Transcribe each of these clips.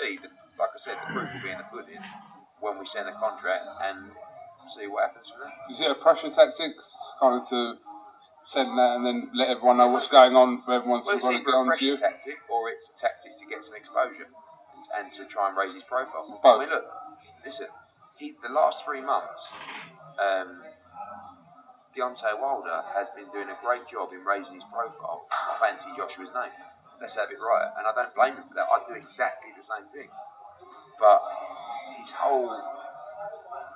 see. Like I said, the proof will be in the pudding when we send a contract and see what happens from there. Is it a pressure tactic, kind of to send that and then let everyone know what's going on for everyone to It's get either a on to you? pressure tactic or it's a tactic to get some exposure and to try and raise his profile. Both. I mean, look, listen, the last 3 months, Deontay Wilder has been doing a great job in raising his profile. I fancy Joshua's name. Let's have it right. And I don't blame him for that. I'd do exactly the same thing. But his whole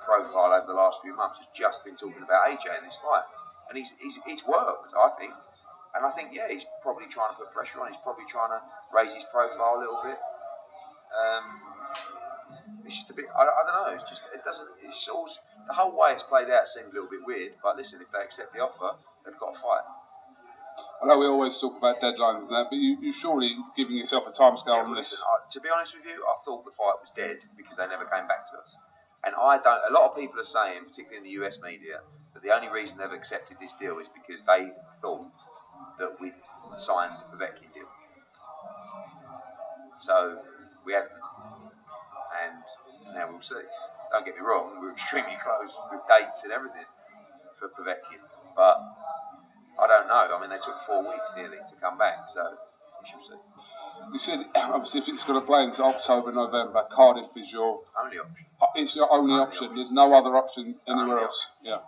profile over the last few months has just been talking about AJ in this fight. And it's worked, I think. And I think, yeah, he's probably trying to put pressure on. He's probably trying to raise his profile a little bit. It's just a bit, I don't know, it's always, the whole way it's played out seemed a little bit weird. But listen, if they accept the offer, they've got to fight. I know we always talk about deadlines and that, but you're surely giving yourself a timescale on this. Listen, to be honest with you, I thought the fight was dead because they never came back to us. And a lot of people are saying, particularly in the US media, that the only reason they've accepted this deal is because they thought that we'd signed the Povetkin deal. So we hadn't. And now we'll see. Don't get me wrong, we're extremely close with dates and everything for Povetkin. But I don't know. I mean, they took 4 weeks nearly to come back, so we shall see. You said, obviously, if it's going to play into October, November, Cardiff is your only option. It's your only option. There's no other option anywhere else. Yeah.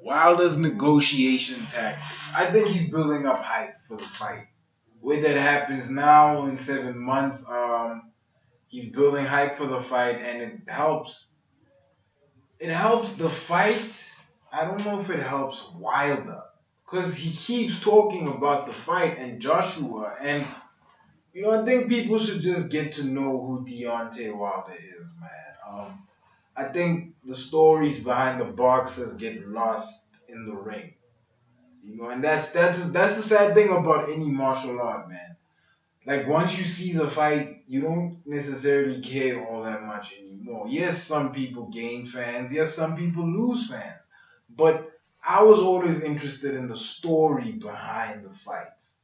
Wilder's negotiation tactics. I think he's building up hype for the fight. The way that happens now in 7 months, he's building hype for the fight, and it helps. It helps the fight. I don't know if it helps Wilder, because he keeps talking about the fight and Joshua, and I think people should just get to know who Deontay Wilder is, man. I think the stories behind the boxers get lost in the ring, and that's the sad thing about any martial art, man. Like, once you see the fight, you don't necessarily care all that much anymore. Yes, some people gain fans. Yes, some people lose fans. But I was always interested in the story behind the fights.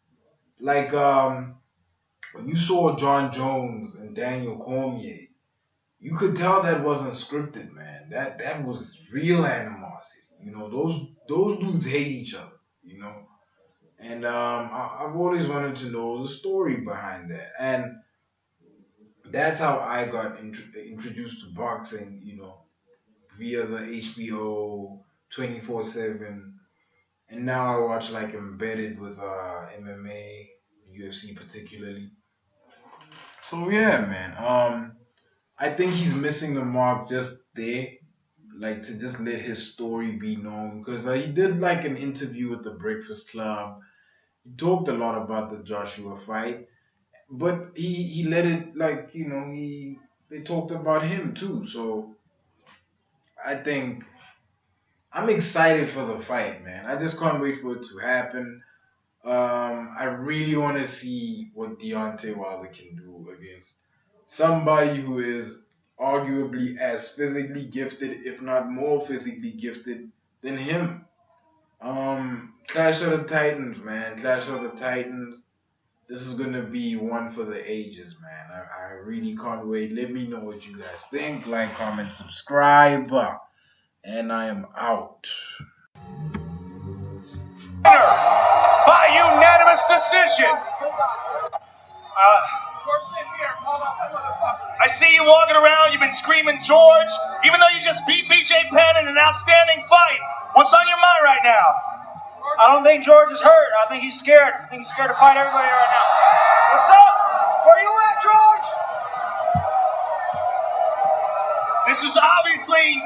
Like, when you saw John Jones and Daniel Cormier, you could tell that wasn't scripted, man. That was real animosity. Those dudes hate each other, And I've always wanted to know the story behind that. And that's how I got introduced to boxing, via the HBO 24/7. And now I watch like Embedded with MMA, UFC particularly. So yeah, man. I think he's missing the mark just there. Like, to just let his story be known. Because he did like an interview with the Breakfast Club. He talked a lot about the Joshua fight, but he let it, like, they talked about him too. So I think I'm excited for the fight, man. I just can't wait for it to happen. I really want to see what Deontay Wilder can do against somebody who is arguably as physically gifted, if not more physically gifted than him. Clash of the Titans, man. Clash of the Titans. This is going to be one for the ages, man. I really can't wait. Let me know what you guys think. Like, comment, subscribe. And I am out. By unanimous decision. I see you walking around. You've been screaming George, even though you just beat BJ Penn in an outstanding fight. What's on your mind right now? I don't think George is hurt. I think he's scared. I think he's scared to fight everybody right now. What's up? Where you at, George? This is obviously